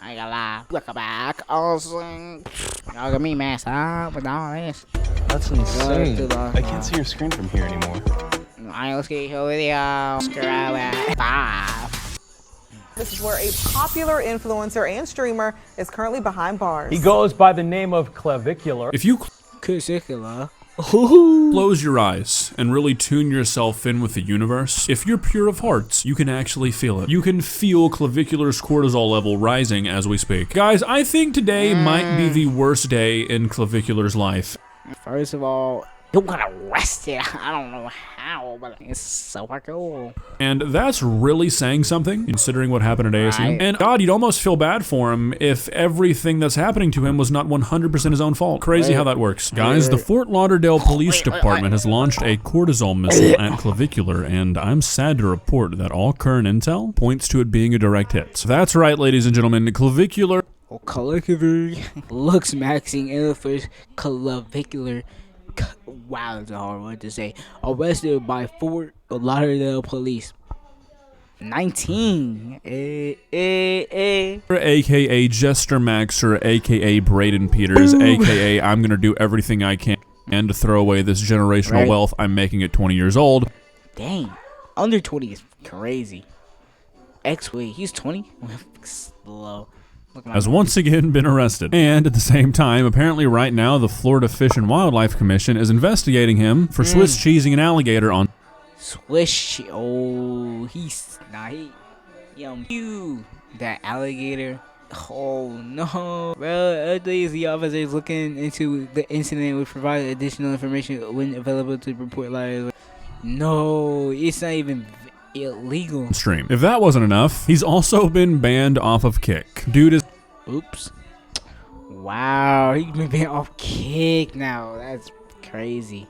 I ain't gonna lie. Look back. Awesome. Look at me mess up with all this. That's insane. Too long. I can't see your screen from here anymore. Alright, let's get your video. Subscribe at 5. This is where a popular influencer and streamer is currently behind bars. He goes by the name of Clavicular. If you Clavicular. close your eyes and really tune yourself in with the universe, if you're pure of hearts, you can actually feel it. You can feel Clavicular's cortisol level rising as we speak. Guys, I think today might be the worst day in Clavicular's life. First of all, you got arrested. I don't know how, but it's so cool. And that's really saying something, considering what happened at ASU. Right. And God, you'd almost feel bad for him if everything that's happening to him was not 100% his own fault. Crazy how that works. Guys, the Fort Lauderdale Police Department has launched a cortisol missile at Clavicular, and I'm sad to report that all current intel points to it being a direct hit. So that's right, ladies and gentlemen, Clavicular looks maxing in the first Clavicular. Wow, it's a hard word to say. Arrested by Fort Lauderdale Police. 19. AKA Jester Maxer, AKA Braden Peters, AKA I'm gonna do everything I can to throw away this generational wealth I'm making at 20 years old. Dang. Under 20 is crazy. Wait, he's 20? Slow. Has once again been arrested. And at the same time, apparently right now, the Florida Fish and Wildlife Commission is investigating him for Swiss cheesing an alligator on Swish. Oh, he's not. You. That alligator. Oh, no. Well, the officer is looking into the incident, which provide additional information when available to report live. No, it's not even illegal. stream. If that wasn't enough, he's also been banned off of Kick. Dude is Oops. Wow, he's been banned off Kick now. That's crazy.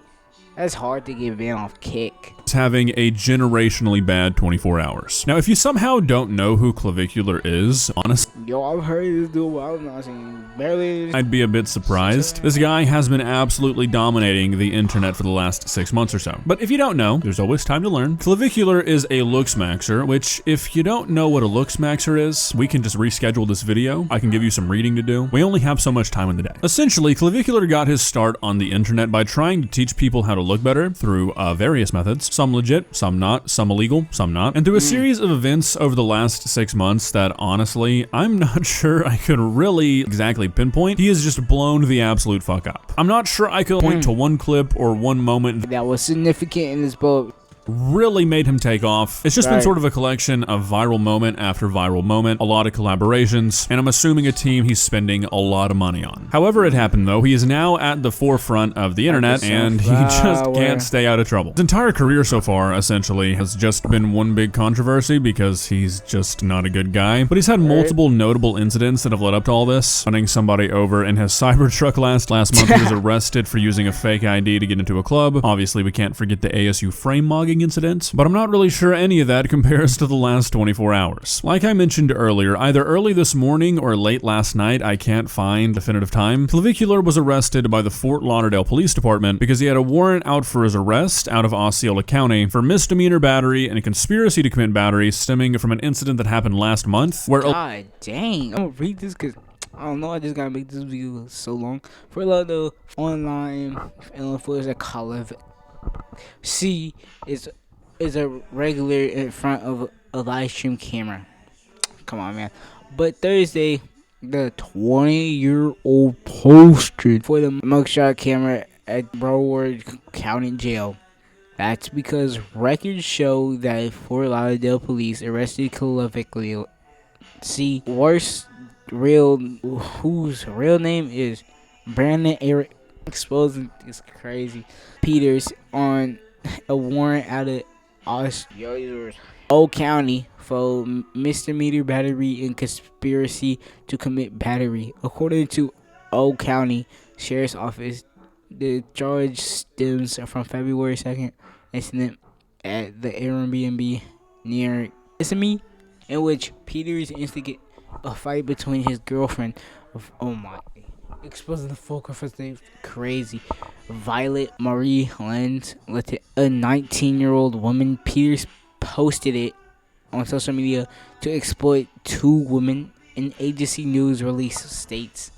That's hard to get banned off Kick. having a generationally bad 24 hours. Now, if you somehow don't know who Clavicular is, honestly, Yo, I've heard this dude wild nothing. Barely. I'd be a bit surprised. This guy has been absolutely dominating the internet for the last 6 months or so. But if you don't know, there's always time to learn. Clavicular is a looks maxer, which if you don't know what a looks maxer is, we can just reschedule this video. I can give you some reading to do. We only have so much time in the day. Essentially, Clavicular got his start on the internet by trying to teach people how to look better through various methods. Some legit, some not, some illegal, some not. And through a series of events over the last 6 months that honestly, I'm not sure I could really exactly pinpoint, he has just blown the absolute fuck up. I'm not sure I could point to one clip or one moment That was significant in this boat. really made him take off. It's just been Right. sort of a collection of viral moment after viral moment, a lot of collaborations, and I'm assuming a team he's spending a lot of money on. However it happened though, he is now at the forefront of the internet and he just can't stay out of trouble. His entire career so far, essentially, has just been one big controversy because he's just not a good guy. But he's had multiple notable incidents that have led up to all this. Running somebody over in his Cybertruck last month, he was arrested for using a fake ID to get into a club. Obviously, we can't forget the ASU frame mogging incident, but I'm not really sure any of that compares to the last 24 hours. Like I mentioned earlier, either early this morning or late last night, I can't find definitive time, Clavicular was arrested by the Fort Lauderdale Police Department because he had a warrant out for his arrest out of Osceola County for misdemeanor battery and a conspiracy to commit battery stemming from an incident that happened last month where God dang. I'm gonna read this because I don't know, I just gotta make this video so long. For a lot of the online influencers that call it C is a regular in front of a live stream camera. Come on, man. But Thursday, the 20-year-old posted for the mugshot camera at Broward County Jail. That's because records show that Fort Lauderdale police arrested Clavicular. See, whose real name is Brandon Eric. Exposing is crazy. Peters on a warrant out of Old County for misdemeanor battery and conspiracy to commit battery. According to Old County Sheriff's Office, the charge stems from February 2nd incident at the Airbnb near Kissimmee, in which Peters instigated a fight between his girlfriend of exposing the full confrontation. Crazy. Violet Marie Lenz, a 19-year-old woman. Peters posted it on social media to exploit two women An agency news release states.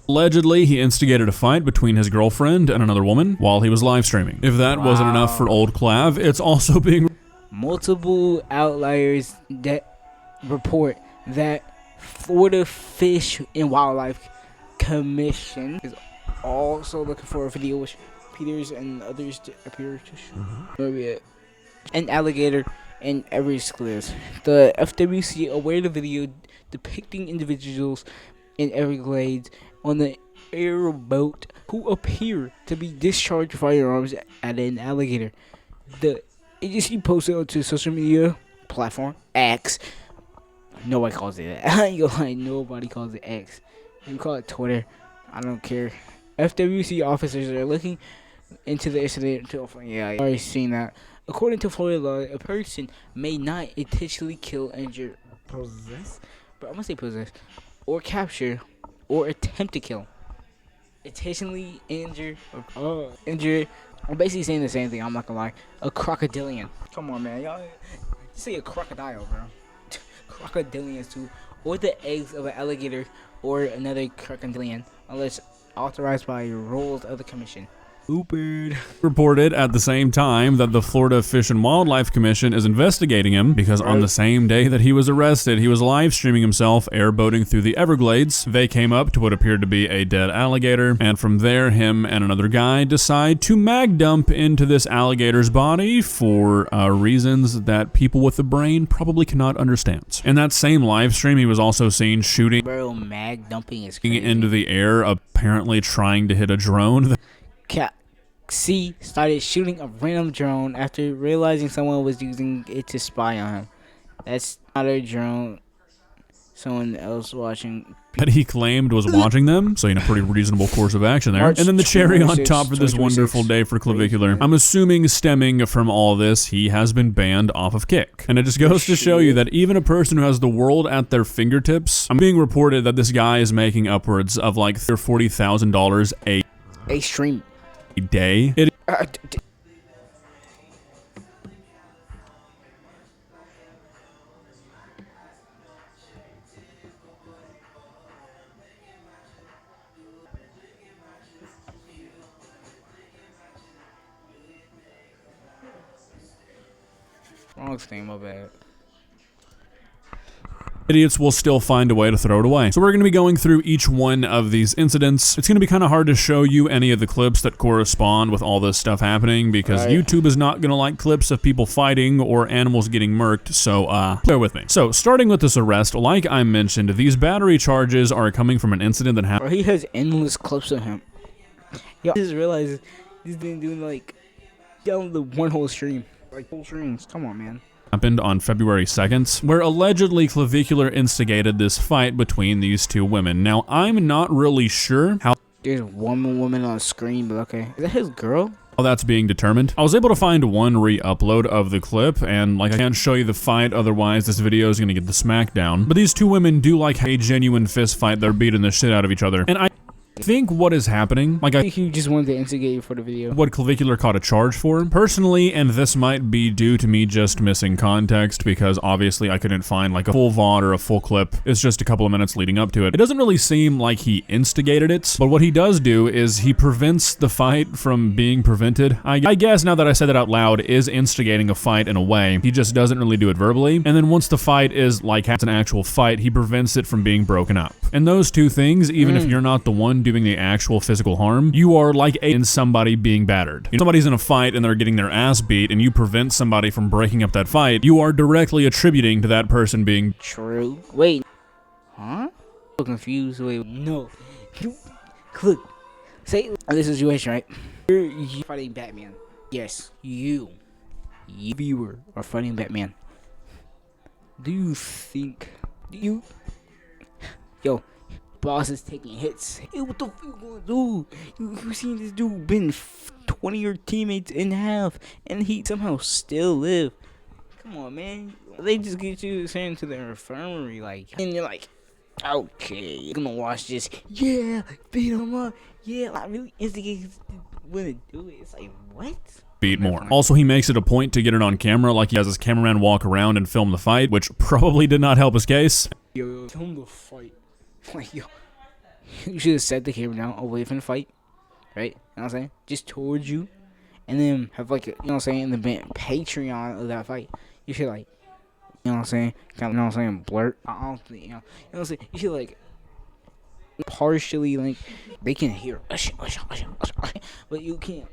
Allegedly, he instigated a fight between his girlfriend and another woman while he was live streaming. If that wasn't enough for old Clav, it's also being... Multiple outliers that report that Florida Fish and Wildlife Commission is also looking for a video which Peters and others to appear to show an alligator in Everglades. The FWC aware the video depicting individuals in Everglades on the airboat who appear to be discharged firearms at an alligator. The agency posted onto social media platform X. Nobody calls it that. I ain't gonna lie, nobody calls it X. You call it Twitter. I don't care. FWC officers are looking into the incident. Yeah, I've already seen that. According to Florida law, a person may not intentionally kill, injure, possess, but I'm gonna say possess, or capture, or attempt to kill, intentionally injure, or injure. I'm basically saying the same thing. I'm not gonna lie. A crocodilian. Come on, man. Y'all just say a crocodile, bro. Crocodilians too, or the eggs of an alligator or another crocodilian, unless authorized by rules of the commission. Reported at the same time that the Florida Fish and Wildlife Commission is investigating him because on the same day that he was arrested, he was live streaming himself airboating through the Everglades. They came up to what appeared to be a dead alligator, and from there, him and another guy decide to mag dump into this alligator's body for reasons that people with a brain probably cannot understand. In that same live stream, he was also seen shooting mag dumping is crazy. into the air, apparently trying to hit a drone. C started shooting a random drone after realizing someone was using it to spy on him. That's not a drone. Someone else watching. That he claimed was watching them, so a pretty reasonable course of action there. And then the cherry on top for this wonderful day for Clavicular. I'm assuming stemming from all this, he has been banned off of Kick. And it just goes to show you that even a person who has the world at their fingertips, I'm being reported that this guy is making upwards of like $40,000 a stream. Day. Wrong thing, my bad. Idiots will still find a way to throw it away. So we're going to be going through each one of these incidents. It's going to be kind of hard to show you any of the clips that correspond with all this stuff happening because YouTube is not going to like clips of people fighting or animals getting murked, so bear with me. So starting with this arrest, like I mentioned, these battery charges are coming from an incident that happened. He has endless clips of him. Yo, I just realized he's been doing like down the one whole stream. Like whole streams. Come on, man. Happened on February 2nd, where allegedly Clavicular instigated this fight between these two women. Now, I'm not really sure how there's one woman on screen, but okay. Is that his girl? How that's being determined. I was able to find one re-upload of the clip, and like I can't show you the fight, otherwise this video is gonna get the smackdown. But these two women do like a genuine fist fight. They're beating the shit out of each other. And I think what is happening, like I think he just wanted to instigate you for the video. What Clavicular caught a charge for, personally, and this might be due to me just missing context because obviously I couldn't find like a full VOD or a full clip. It's just a couple of minutes leading up to it. It doesn't really seem like he instigated it, but what he does do is he prevents the fight from being prevented. I guess now that I said it out loud, is instigating a fight in a way. He just doesn't really do it verbally. And then once the fight is like has an actual fight, he prevents it from being broken up. And those two things, even if you're not the one doing the actual physical harm, you are like in somebody being battered. You know, somebody's in a fight and they're getting their ass beat and you prevent somebody from breaking up that fight, you are directly attributing to that person being true. Wait. Huh? I'm confused. Wait. No. Look. Say this situation, right? You're fighting Batman. Yes. You viewer are fighting Batman. Do you think yo, boss is taking hits. Hey, what the fuck you gonna do? You seen this dude been 20 of your teammates in half, and he somehow still live. Come on, man. They just get you sent to the infirmary, like, and you're like, okay, you're gonna watch this. Yeah, beat him up. Yeah, like really instigate when to do it. It's like, what? beat more. Also, he makes it a point to get it on camera, like he has his cameraman walk around and film the fight, which probably did not help his case. Yo, film the fight. Like, yo, you should have set the camera down away from the fight, right? You know what I'm saying? Just towards you, and then have like, you know what I'm saying, the Patreon of that fight. You should like, you know what I'm saying, kind of, you know what I'm saying, blurt. I don't think, you know what I'm saying. You should like partially like they can hear, but you can't.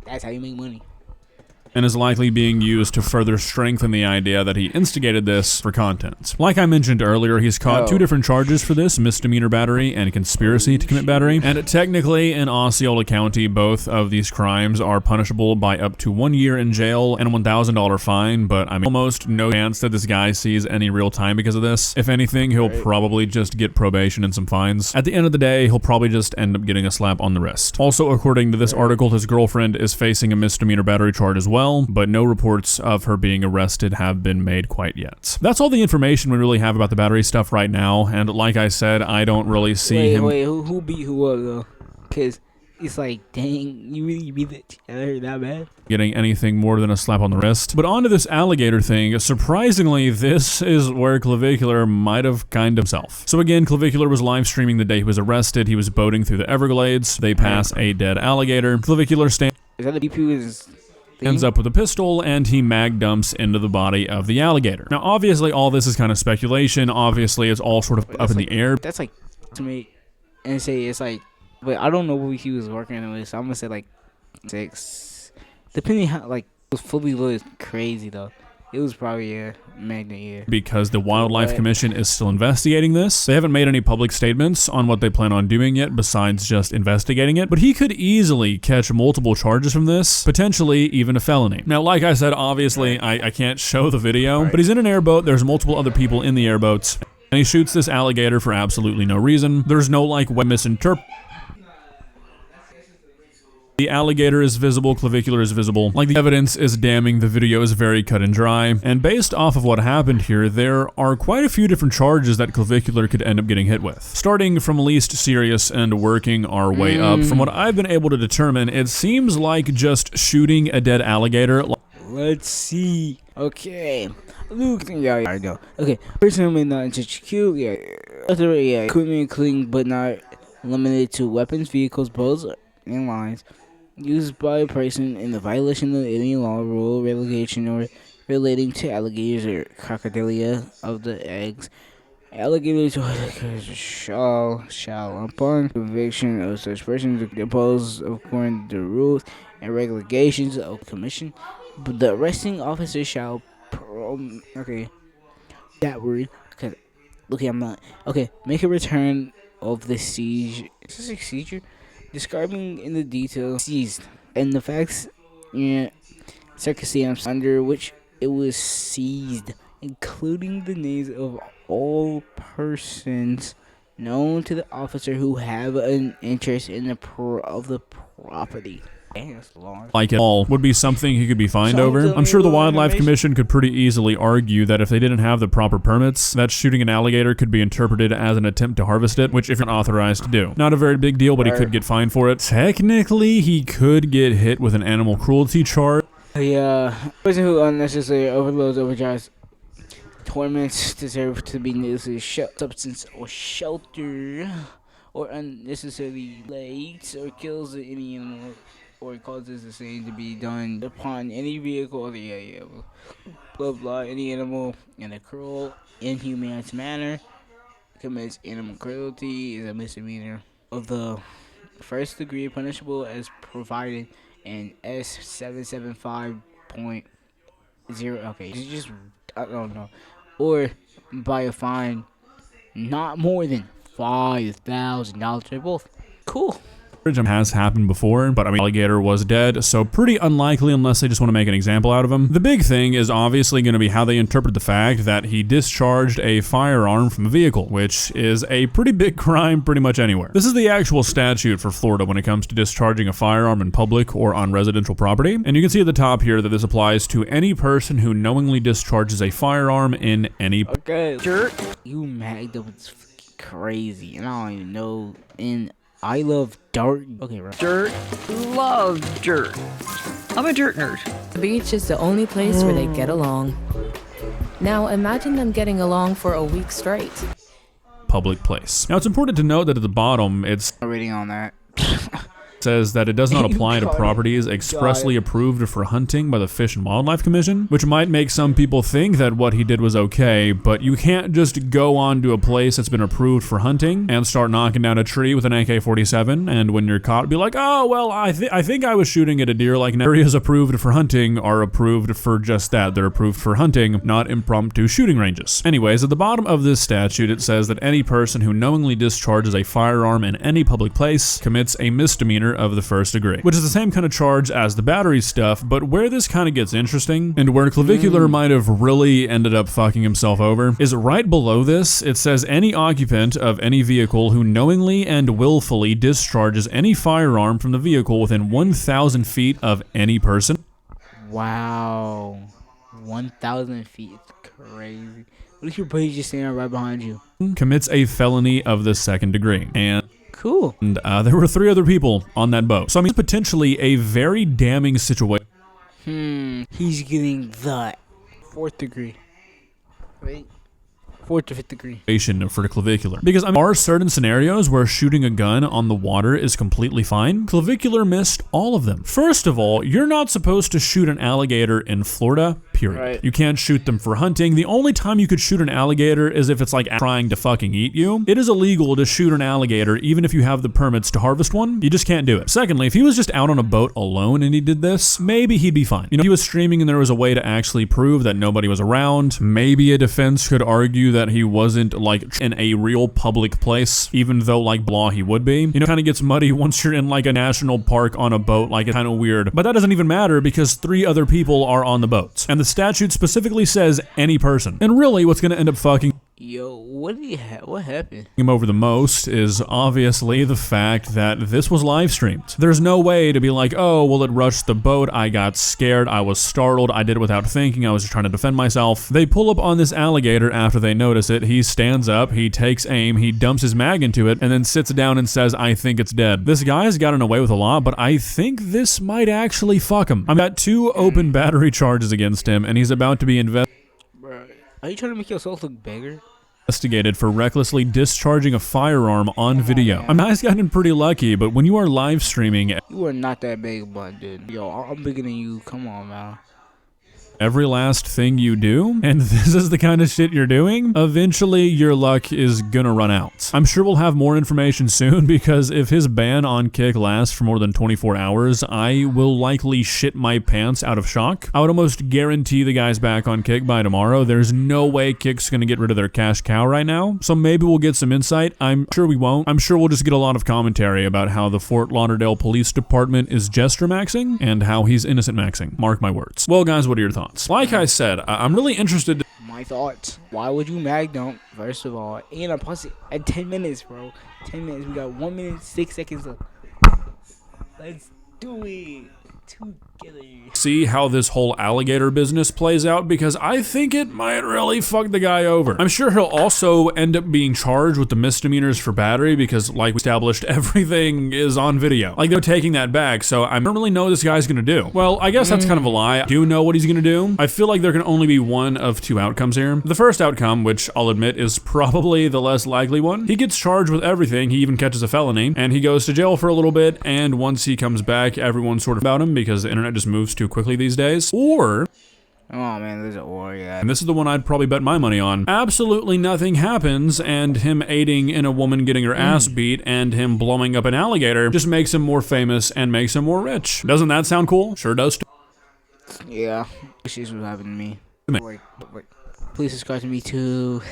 That's how you make money. And is likely being used to further strengthen the idea that he instigated this for content. Like I mentioned earlier, he's caught 2 different charges for this, misdemeanor battery and conspiracy to commit battery. And technically, in Osceola County, both of these crimes are punishable by up to 1 year in jail and a $1,000 fine, but I mean, almost no chance that this guy sees any real time because of this. If anything, he'll probably just get probation and some fines. At the end of the day, he'll probably just end up getting a slap on the wrist. Also, according to this article, his girlfriend is facing a misdemeanor battery charge as well, but no reports of her being arrested have been made quite yet. That's all the information we really have about the battery stuff right now, and like I said, I don't really see him. Wait, who beat who up though? Cause it's like, dang, you really beat each other that bad? Getting anything more than a slap on the wrist. But onto this alligator thing, surprisingly, this is where Clavicular might have kind himself. So again, Clavicular was live streaming the day he was arrested. He was boating through the Everglades. They pass a dead alligator. Clavicular stands Is that the DP ends up with a pistol, and he mag dumps into the body of the alligator. Now, obviously, all this is kind of speculation. Obviously, it's all sort of up in the air. That's like, to me, and say it's like, but I don't know what he was working with, so I'm gonna say like 6. Depending how, like, it was fully loaded crazy though. It was probably a magnet year. Because the Wildlife Commission is still investigating this. They haven't made any public statements on what they plan on doing yet besides just investigating it. But he could easily catch multiple charges from this, potentially even a felony. Now, like I said, obviously, I can't show the video, but he's in an airboat. There's multiple other people in the airboats. And he shoots this alligator for absolutely no reason. There's no, like, misinterpret. The alligator is visible, Clavicular is visible. Like, the evidence is damning, the video is very cut and dry. And based off of what happened here, there are quite a few different charges that Clavicular could end up getting hit with. Starting from least serious and working our way up. From what I've been able to determine, it seems like just shooting a dead alligator. Let's see. Okay. Luke, yeah, I know. Okay. Person may not execute, equipment including but not limited to weapons, vehicles, boats, and lines used by a person in the violation of any law, rule, relegation, or relating to alligators or crocodilia of the eggs. Alligators shall upon conviction of such persons depose according to the rules and regulations of the commission. But the arresting officer shall make a return of the seizure. Is this a seizure? Describing in the detail seized and the facts circumstances under which it was seized, including the names of all persons known to the officer who have an interest in the property. Dang, that's long. Like it all would be something he could be fined over. I'm sure the Wildlife Commission could pretty easily argue that if they didn't have the proper permits, that shooting an alligator could be interpreted as an attempt to harvest it, which if you're not authorized to do. Not a very big deal, but he could get fined for it. Technically, he could get hit with an animal cruelty charge. Yeah, person who unnecessarily overloads, overdrives, torments deserve to be necessary substance or shelter, or unnecessarily lays or kills any animal, or causes the same to be done upon any vehicle or any animal in a cruel, inhumane manner, commits animal cruelty is a misdemeanor of the first degree, punishable as provided in S775.0. Okay, just I don't know, or by a fine not more than $5,000 for both. Cool. Has happened before, but I mean, alligator was dead, so pretty unlikely unless they just want to make an example out of him. The big thing is obviously going to be how they interpret the fact that he discharged a firearm from a vehicle, which is a pretty big crime pretty much anywhere. This is the actual statute for Florida when it comes to discharging a firearm in public or on residential property, and you can see at the top here that this applies to any person who knowingly discharges a firearm in any... Okay, jerk. You magged up, it's crazy, and I don't even know, I love dirt. Okay, right. Dirt. Love dirt. I'm a dirt nerd. The beach is the only place where they get along. Now imagine them getting along for a week straight. Public place. Now it's important to note that at the bottom it's Reading on that. says that it does not apply to properties expressly approved for hunting by the Fish and Wildlife Commission, which might make some people think that what he did was okay, but you can't just go on to a place that's been approved for hunting and start knocking down a tree with an AK-47, and when you're caught, be like, oh, well, I think I was shooting at a deer. Like, areas approved for hunting are approved for just that. They're approved for hunting, not impromptu shooting ranges. Anyways, at the bottom of this statute, it says that any person who knowingly discharges a firearm in any public place commits a misdemeanor of the first degree, which is the same kind of charge as the battery stuff, but where this kind of gets interesting, and where Clavicular might have really ended up fucking himself over, is right below this. It says any occupant of any vehicle who knowingly and willfully discharges any firearm from the vehicle within 1,000 feet of any person. Wow. 1,000 feet. It's crazy. What if your buddy's just standing right behind you? Commits a felony of the second degree. And cool. And there were 3 other people on that boat. So I mean, potentially a very damning situation. He's getting the 4th degree. Right? 4th to 5th degree. For Clavicular. Because there are certain scenarios where shooting a gun on the water is completely fine. Clavicular missed all of them. First of all, you're not supposed to shoot an alligator in Florida, period. Right. You can't shoot them for hunting. The only time you could shoot an alligator is if it's like trying to fucking eat you. It is illegal to shoot an alligator even if you have the permits to harvest one. You just can't do it. Secondly, if he was just out on a boat alone and he did this, maybe he'd be fine. You know, if he was streaming and there was a way to actually prove that nobody was around, maybe a defense could argue that he wasn't like in a real public place, even though like blah he would be. You know, kind of gets muddy once you're in like a national park on a boat, like it's kind of weird. But that doesn't even matter because 3 other people are on the boats. And the statute specifically says any person. And really what's gonna end up fucking Yo, what happened? him over the most is obviously the fact that this was live streamed. There's no way to be like, oh, well, it rushed the boat, I got scared, I was startled, I did it without thinking, I was just trying to defend myself. They pull up on this alligator after they notice it, he stands up, he takes aim, he dumps his mag into it, and then sits down and says, I think it's dead. This guy's gotten away with a lot, but I think this might actually fuck him. I've got 2 open battery charges against him, and he's about to be investigated. Are you trying to make yourself look bigger? Investigated for recklessly discharging a firearm on video. I mean, I've gotten pretty lucky, but when you are live streaming, You are not that big, but dude. Yo, I'm bigger than you. Come on, man. every last thing you do, and this is the kind of shit you're doing, eventually your luck is gonna run out. I'm sure we'll have more information soon, because if his ban on Kick lasts for more than 24 hours, I will likely shit my pants out of shock. I would almost guarantee the guy's back on Kick by tomorrow. There's no way Kick's gonna get rid of their cash cow right now, so maybe we'll get some insight. I'm sure we won't. I'm sure we'll just get a lot of commentary about how the Fort Lauderdale Police Department is gesture maxing, and how he's innocent maxing. Mark my words. Well, guys, what are your thoughts? Like I said, I'm really interested. My thoughts. Why would you mag dunk, first of all? And I'm pausing at 10 minutes, bro. 10 minutes. We got 1 minute, 6 seconds left. Let's do it together. See how this whole alligator business plays out, because I think it might really fuck the guy over. I'm sure he'll also end up being charged with the misdemeanors for battery, because like we established, everything is on video. Like, they're taking that back, so I don't really know what this guy's gonna do. Well, I guess that's kind of a lie. I do know what he's gonna do. I feel like there can only be one of 2 outcomes here. The first outcome, which I'll admit is probably the less likely one, he gets charged with everything, he even catches a felony, and he goes to jail for a little bit, and once he comes back, everyone's sort of about him, because the internet just moves too quickly these days. Or, oh man, there's an or, yeah. and this is the one I'd probably bet my money on, absolutely nothing happens, and him aiding in a woman getting her ass beat and him blowing up an alligator just makes him more famous and makes him more rich. Doesn't that sound cool? Sure does. Yeah, this is what happened to me. Wait. Please subscribe to me too.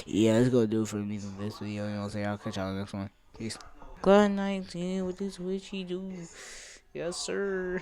Yeah, let's go do it for me in this video. You know what I'm saying? I'll catch y'all on the next one. Peace. Good night, what this witchy do? Yes, sir.